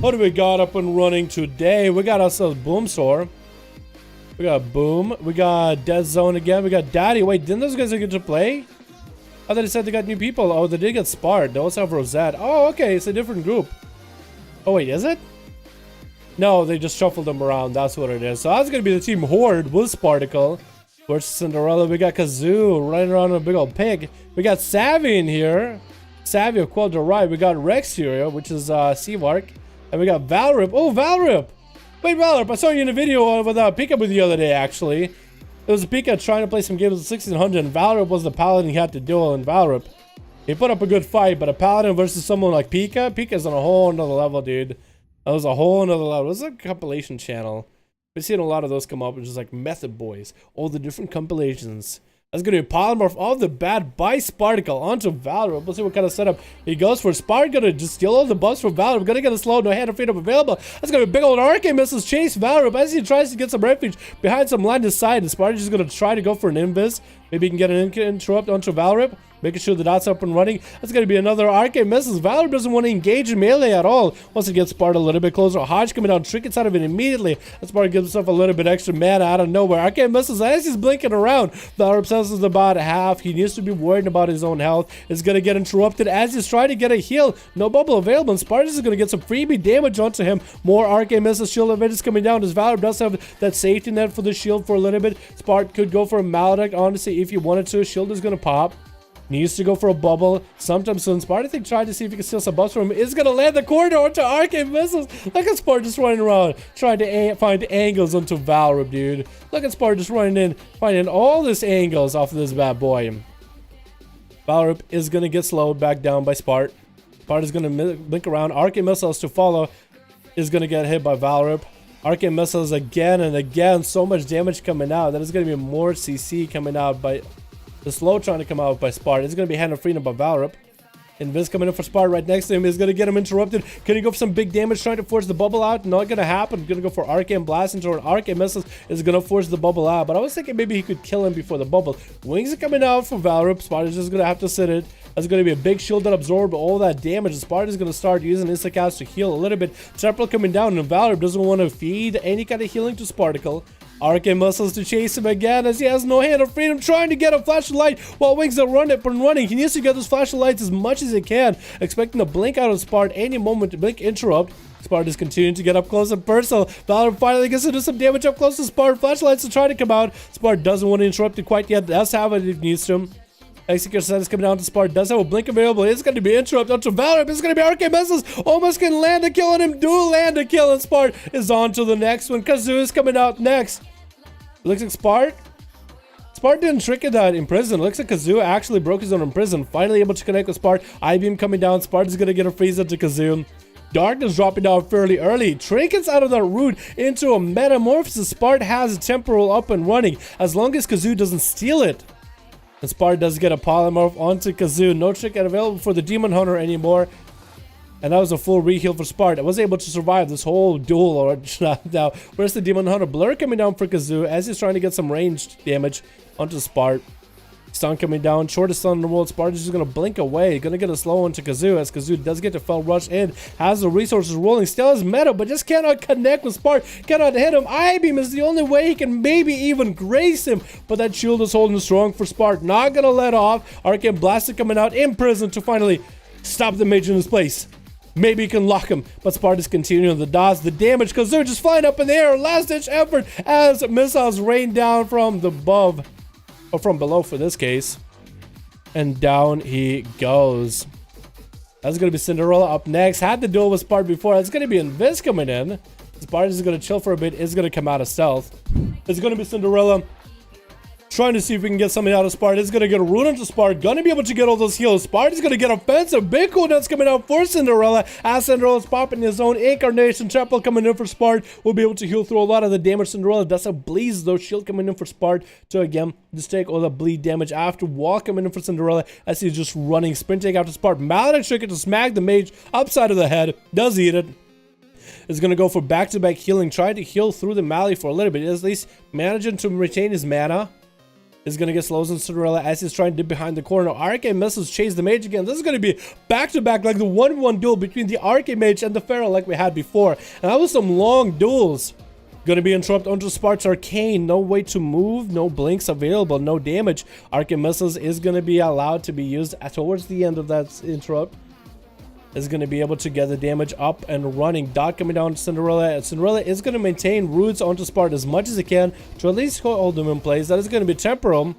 What do we got up and running today? We got ourselves Boom Sword. We got Boom. We got Dead Zone again. We got Daddy. Wait, didn't those guys get to play? I thought they said they got new people. Oh, they did get Spart. They also have Rosette. Oh, okay. It's a different group. Oh, wait, is it? No, they just shuffled them around. That's what it is. So that's going to be the team Horde with Sparticle versus Cinderella. We got Kazoo running around with a big old pig. We got Savvy in here. Savvy of Quell to right. We got Rex here, which is Seavark. And we got Valerie. Oh, Valerie! Wait, Valerie, I saw you in a video with Pika with you the other day, actually. It was Pika trying to play some games with 1600, and Valerie was the paladin he had to duel, and Valerie, he put up a good fight, but a paladin versus someone like Pika? Pika's on a whole nother level, dude. That was a whole nother level. This is a compilation channel. We've seen a lot of those come up, which is like Method Boys. All the different compilations. That's going to be a polymorph of the bad by Sparticle onto Valerie. We'll see what kind of setup he goes for. Spart going to just steal all the buffs from Valerie. We're going to get a slow, no hand of freedom available. That's going to be a big old Arcane missiles chase Valerie as he tries to get some refuge behind some line to side. And Spart is just going to try to go for an invis. Maybe he can get an interrupt onto Valerie. Making sure the dot's up and running. That's going to be another Arcane missiles. Valerie doesn't want to engage in melee at all. Once it gets Spart a little bit closer, Hodge coming down, trickets out of it immediately. Spart gives himself a little bit extra mana out of nowhere. Arcane missiles as he's blinking around. Valerie possesses about half. He needs to be worried about his own health. It's going to get interrupted as he's trying to get a heal. No bubble available, and Spart is going to get some freebie damage onto him. More Arcane missiles. Shield of it is coming down as Valerie does have that safety net for the shield for a little bit. Spart could go for a Maledict, honestly, if he wanted to. Shield is going to pop. Needs to go for a bubble sometime soon. Spart, I think, tried to see if he can steal some buffs from him. Is going to land the corridor onto Arcane missiles. Look at Spart just running around, trying to find angles onto Valerie, dude. Look at Spart just running in, finding all these angles off of this bad boy. Valerie is going to get slowed back down by Spart. Spart is going to blink around. Arcane missiles to follow is going to get hit by Valerie. Arcane missiles again and again. So much damage coming out. That is going to be more CC coming out by... The slow trying to come out by Spart. It's going to be hand of freedom by Valerie. Invis coming in for Spart right next to him is going to get him interrupted. Can he go for some big damage trying to force the bubble out? Not going to happen. Going to go for Arcane Blast into an Arcane Missiles is going to force the bubble out. But I was thinking maybe he could kill him before the bubble. Wings are coming out for Valerie. Spart is just going to have to sit it. That's going to be a big shield that absorbs all that damage. Spart is going to start using Instacast to heal a little bit. Temporal coming down, and Valerie doesn't want to feed any kind of healing to Sparticle. Arcane missiles to chase him again as he has no hand of freedom, trying to get a flash of light while Wings are running. He needs to get those flash of lights as much as he can, expecting to blink out of Spart any moment to blink interrupt. Spart is continuing to get up close and personal. Valerie finally gets to do some damage up close to Spart. Flashlights are trying to come out. Spart doesn't want to interrupt it quite yet. That's how it needs to. Executor set is coming down to Spart. Does have a blink available. It's going to be interrupted onto Valerie. It's going to be Arcane missiles. Almost can land a kill on him. Do land a kill, and Spart is on to the next one. Kazoo is coming out next. Looks like Spart didn't trick it out in prison. Looks like Kazoo actually broke his own in prison. Finally able to connect with Spart. I-beam coming down. Spart is going to get a freeze into Kazoo. Darkness dropping down fairly early. Trinkets out of that root into a metamorphosis. Spart has a temporal up and running as long as Kazoo doesn't steal it. And Spart does get a polymorph onto Kazoo. No trinket available for the Demon Hunter anymore. And that was a full re-heal for Spart. I was able to survive this whole duel. Or now, where's the Demon Hunter? Blur coming down for Kazoo as he's trying to get some ranged damage onto Spart. Stun coming down. Shortest stun in the world. Spart is just going to blink away. Going to get a slow onto Kazoo as Kazoo does get to fell rush in. Has the resources rolling. Still has meta, but just cannot connect with Spart. Cannot hit him. I-beam is the only way he can maybe even grace him. But that shield is holding strong for Spart. Not going to let off. Arcane Blaster coming out in prison to finally stop the mage in his place. Maybe he can lock him, but Spart is continuing the dodge, the damage, because they're just flying up in the air. Last-ditch effort as missiles rain down from above, or from below for this case. And down he goes. That's going to be Cinderella up next. Had the duel with Spart before. That's going to be Invis coming in. Spart is going to chill for a bit. Is going to come out of stealth. It's going to be Cinderella Trying to see if we can get something out of Spart. It's going to get a rune into Spart. Going to be able to get all those heals. Spart is going to get offensive. Big cooldowns coming out for Cinderella. As Cinderella's popping his own incarnation. Temple coming in for Spart. We'll be able to heal through a lot of the damage. Cinderella does have bleeds though. Shield coming in for Spart to again just take all the bleed damage after. Wall coming in for Cinderella as he's just running, sprinting after Spart. Maledict Trigger to smack the mage upside of the head. Does eat it. Is going to go for back-to-back healing. Trying to heal through the melee for a little bit. At least managing to retain his mana. Is going to get slows on Cinderella as he's trying to dip behind the corner. Arcane missiles chase the mage again. This is going to be back-to-back like the 1v1 duel between the Arcane mage and the Pharaoh like we had before. And that was some long duels. Going to be interrupted onto Spart's Arcane. No way to move. No blinks available. No damage. Arcane missiles is going to be allowed to be used towards the end of that interrupt. Is going to be able to get the damage up and running. Dot coming down to Cinderella. And Cinderella is going to maintain roots onto Spart as much as it can to at least hold them in place. That is going to be temporal.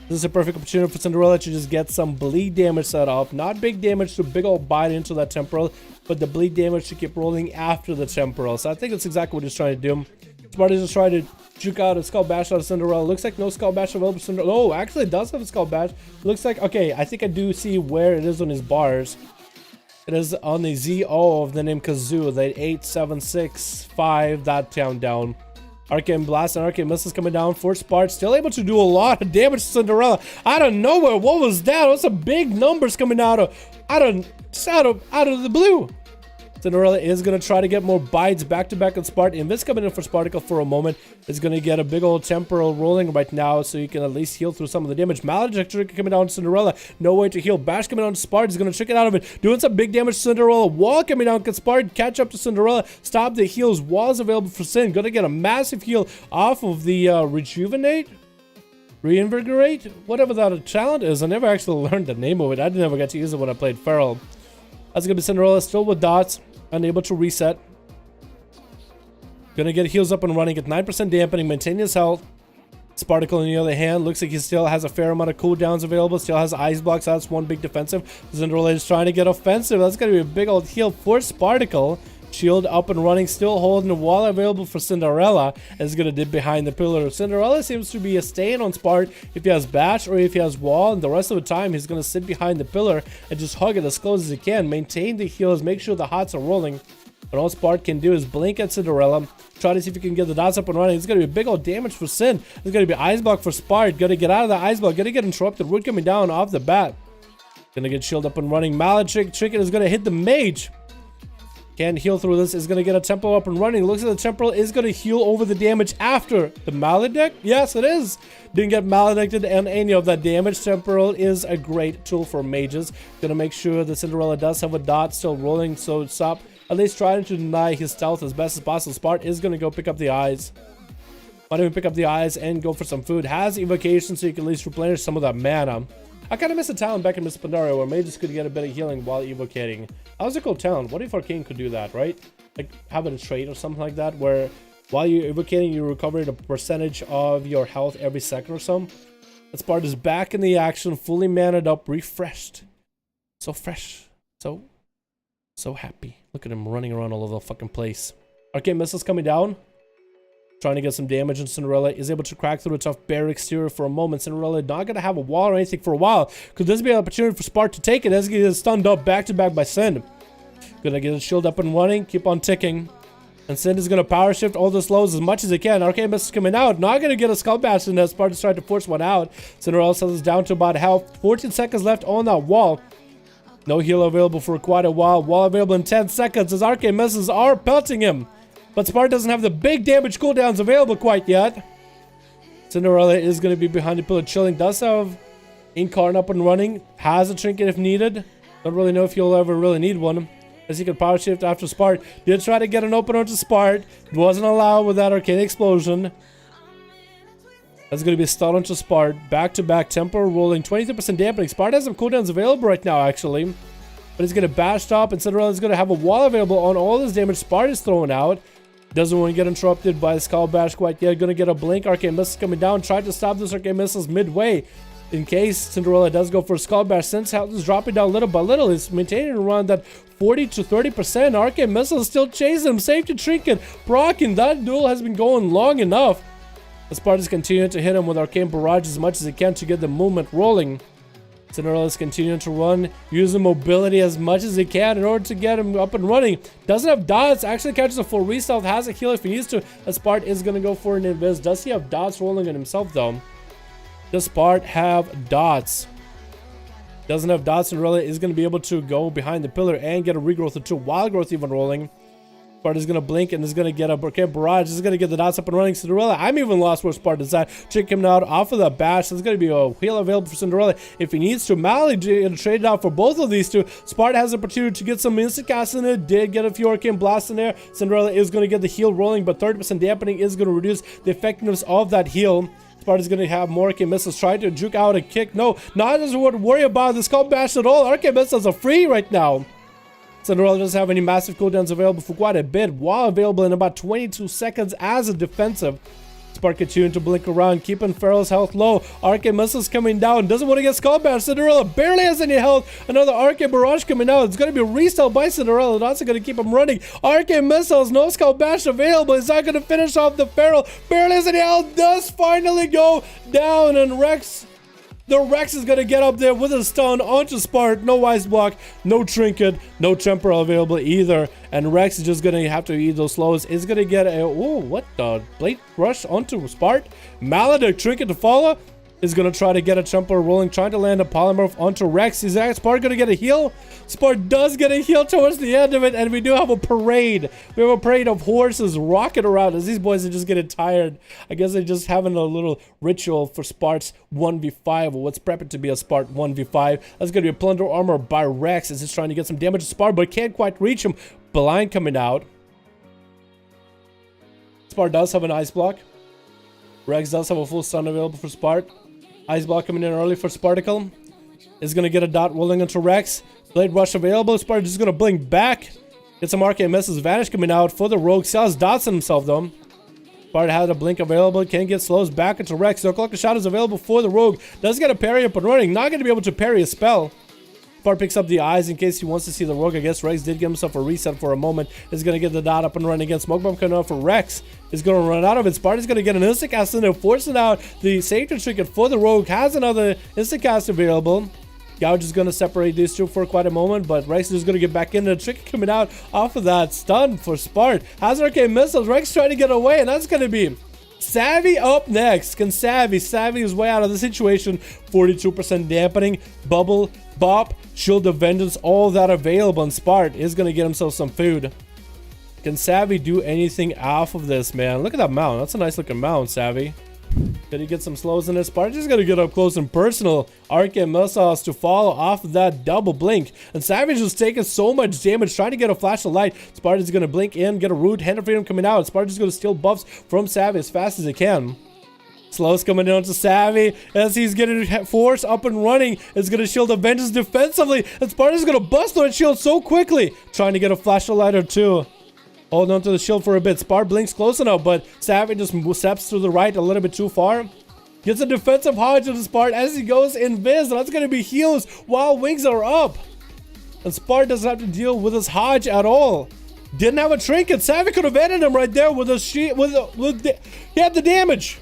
This is a perfect opportunity for Cinderella to just get some bleed damage set off. Not big damage to big old bite into that temporal, but the bleed damage to keep rolling after the temporal. So I think that's exactly what he's trying to do. Spart is just trying to juke out a Skull Bash out of Cinderella. Looks like no Skull Bash available for Cinderella. Oh, actually it does have a Skull Bash. Looks like, okay, I think I do see where it is on his bars. It is on the ZO of the name Kazoo, the 8765, that down. Arcane Blast and Arcane Missiles coming down for Spart. Still able to do a lot of damage to Cinderella. Out of nowhere, what was that? What's some big numbers coming out of the blue? Cinderella is going to try to get more bites back-to-back on Spart. Invis coming in for Sparticle for a moment. Is going to get a big old temporal rolling right now so you can at least heal through some of the damage. Maledict Trigger coming down to Cinderella. No way to heal. Bash coming down to Spart. He's going to trick it out of it. Doing some big damage to Cinderella. Wall coming down. Can Spart catch up to Cinderella? Stop the heals. Wall is available for Sin. Going to get a massive heal off of the Rejuvenate? Reinvigorate? Whatever that talent is. I never actually learned the name of it. I never got to use it when I played Feral. That's going to be Cinderella still with dots. Unable to reset. Gonna get heals up and running at 9% dampening, maintain his health. Sparticle on the other hand, looks like he still has a fair amount of cooldowns available, still has ice blocks, that's one big defensive. Cinderella is trying to get offensive, that's gonna be a big old heal for Sparticle. Shield up and running, still holding the wall available for Cinderella. Is gonna dip behind the pillar. Cinderella seems to be staying on Spart if he has Bash or if he has Wall, and the rest of the time he's gonna sit behind the pillar and just hug it as close as he can. Maintain the heals, make sure the hots are rolling. But all Spart can do is blink at Cinderella. Try to see if he can get the dots up and running. It's gonna be big old damage for Sin. It's gonna be ice block for Spart. Gonna get out of the ice block, gonna get interrupted. Root coming down off the bat. Gonna get shield up and running. Maledict Trigger is gonna hit the mage. Can heal through this, is going to get a temporal up and running. Looks like the temporal is going to heal over the damage after the maledict. Yes, it is. Didn't get maledicted and any of that damage. Temporal is a great tool for mages. Going to make sure that Cinderella does have a dot still rolling, so stop at least trying to deny his stealth as best as possible. Spart is going to go pick up the eyes. Might even pick up the eyes and go for some food. Has evocation so you can at least replenish some of that mana. I kind of miss a talent back in Miss Pandaria where mages could get a bit of healing while evocating. That was a cool talent. What if Arcane could do that, right? Like having a trait or something like that where while you're evocating, you recover a percentage of your health every second or so. That Spart is back in the action, fully mannered up, refreshed. So fresh. So happy. Look at him running around all over the fucking place. Arcane missiles coming down. Trying to get some damage, and Cinderella is able to crack through a tough bare exterior for a moment. Cinderella not going to have a wall or anything for a while. Could this be an opportunity for Spart to take it as he gets stunned up back-to-back by Sin? Gonna get his shield up and running, keep on ticking. And Sin is going to power shift all the slows as much as he can. Arcane Mist is coming out. Not going to get a Skull Bash in as Spart is trying to force one out. Cinderella settles down to about health. 14 seconds left on that wall. No heal available for quite a while. Wall available in 10 seconds as Arcane Mists are pelting him. But Spart doesn't have the big damage cooldowns available quite yet. Cinderella is going to be behind the pillar chilling. Does have Incarn up and running. Has a trinket if needed. Don't really know if he'll ever really need one. As he can power shift after Spart. Did try to get an opener to Spart. Wasn't allowed with that Arcane Explosion. That's going to be a stun onto Spart. Back-to-back temporal rolling. 23% dampening. Spart has some cooldowns available right now actually. But he's going to bash top and Cinderella is going to have a wall available on all this damage Spart is throwing out. Doesn't want to get interrupted by the Skull Bash quite yet. Gonna get a blink. Arcane Missiles coming down. Try to stop those Arcane Missiles midway. In case Cinderella does go for a Skull Bash. Since health is dropping down little by little, it's maintaining around that 40 to 30%. Arcane Missiles still chasing him. Safety Trinket. Proccing. That duel has been going long enough. Sparta's continuing to hit him with Arcane Barrage as much as he can to get the movement rolling. Cinderella's continuing to run, using mobility as much as he can in order to get him up and running. Doesn't have dots, actually catches a full restealth, has a heal if he needs to. Spart is going to go for an invis. Does he have dots rolling on himself though? Does Spart have dots? Doesn't have dots. Cinderella is going to be able to go behind the pillar and get a regrowth or 2. Wild growth even rolling. Spart is going to blink and is going to get a barrage. This is going to get the dots up and running. Cinderella, I'm even lost where Spart is at. Trick him out off of the bash. There's going to be a heal available for Cinderella if he needs to. Mally traded out for both of these two. Spart has the opportunity to get some instant cast in it. Did get a few arcane blasts in there. Cinderella is going to get the heal rolling, but 30% dampening is going to reduce the effectiveness of that heal. Spart is going to have more arcane missiles trying to juke out a kick. No, not doesn't worry about the skull bash at all. Arcane missiles are free right now. Cinderella doesn't have any massive cooldowns available for quite a bit, while available in about 22 seconds as a defensive. Spart continuing to blink around, keeping Pharaoh's health low. Arcane missiles coming down. Doesn't want to get skull bashed. Cinderella barely has any health. Another arcane barrage coming out. It's going to be a restyle by Cinderella. That's going to keep him running. Arcane missiles, no skull bash available. Is not going to finish off the Pharaoh. Barely has any health. Does finally go down, and the Rex is going to get up there with a stun onto Spart. No Wise Block, no Trinket, no Temporal available either. And Rex is just going to have to eat those slows. Is going to get a... Oh, what the? Blade Rush onto Spart. Maledict Trinket to follow. Is going to try to get a Temporal rolling. Trying to land a Polymorph onto Rex. Is Spart going to get a heal? Spart does get a heal towards the end of it. And we do have a parade. We have a parade of horses rocking around as these boys are just getting tired. I guess they're just having a little ritual for Spart's 1v5. Or what's prepping to be a Spart 1v5. That's going to be a Plunder Armor by Rex. As he's trying to get some damage to Spart, but can't quite reach him. Blind coming out. Spart does have an Ice Block. Rex does have a full stun available for Spart. Ice Block coming in early for Sparticle. Is going to get a dot rolling into Rex. Blade Rush available. Spart is going to blink back. Get some arcane missiles. Vanish coming out for the Rogue. Sells dots on himself though. Spart has a blink available. Can't get slows back into Rex. So Clock of Shadow is available for the Rogue. Does get a parry up and running. Not going to be able to parry a spell. Spart picks up the eyes in case he wants to see the Rogue. I guess Rex did give himself a reset for a moment. Is going to get the dot up and running again. Smoke Bomb coming out for Rex. Is going to run out of it. Spart is going to get an instant cast in there, forcing out the Sacred Trinket for the Rogue. Has another instant cast available. Gouge is going to separate these two for quite a moment, but Rex is going to get back in. The Trinket coming out off of that stun for Spart. Has arcane missiles. Rex trying to get away, and that's going to be Savvy up next. Can Savvy his way out of the situation? 42% dampening, bubble, bop, shield of vengeance, all that available. And Spart is going to get himself some food. Can Savvy do anything off of this, man? Look at that mount. That's a nice looking mount, Savvy. Did he get some slows in this? Spart just gonna get up close and personal. Arcane missiles to follow off of that double blink. And Savage is taking so much damage, trying to get a flash of light. Spart is gonna blink in, get a root, Hand of Freedom coming out. Spart is gonna steal buffs from Savvy as fast as he can. Slows coming down to Savvy as he's getting force up and running. Is going to shield Avengers defensively. And Sparta's going to bust that shield so quickly. Trying to get a flash of light or two. Hold on to the shield for a bit. Spart blinks close enough, but Savvy just steps to the right a little bit too far. Gets a defensive hodge of the Spart as he goes invis. And that's going to be heals while wings are up. And Spart doesn't have to deal with his hodge at all. Didn't have a trinket. Savvy could have ended him right there with a shield. He had the damage.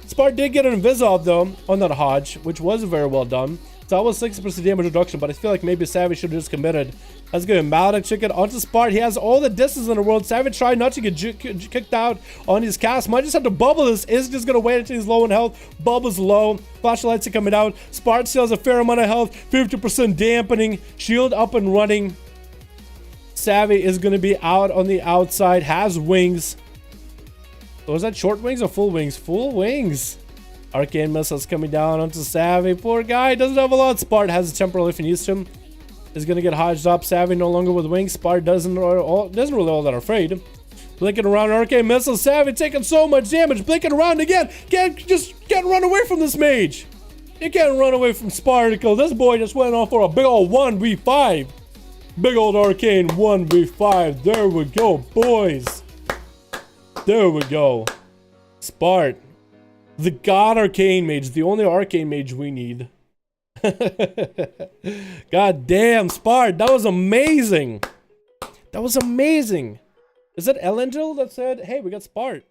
Spart did get an invis off though on that hodge, which was very well done. So that was 60% damage reduction, but I feel like maybe Savage should have just committed. That's good. Maledict Chicken onto Spart. He has all the distance in the world. Savage tried not to get kicked out on his cast. Might just have to bubble this. Is just going to wait until he's low in health. Bubbles low. Flashlights are coming out. Spart still has a fair amount of health. 50% dampening. Shield up and running. Savvy is going to be out on the outside. Has wings. Was that short wings or full wings? Full wings. Arcane missiles coming down onto Savvy. Poor guy. Doesn't have a lot. Spart has a temporal if he needs him. Is going to get hodged up. Savvy no longer with wings. Spart doesn't really all that afraid. Blinking around. Arcane missiles. Savvy taking so much damage. Blinking around again. Can't run away from this mage. You can't run away from Sparticle. This boy just went off for a big old 1v5. Big old Arcane 1v5. There we go, boys. There we go. Spart. The God Arcane Mage. The only Arcane Mage we need. God damn, Spart. That was amazing. That was amazing. Is that Elangel that said, hey, we got Spart?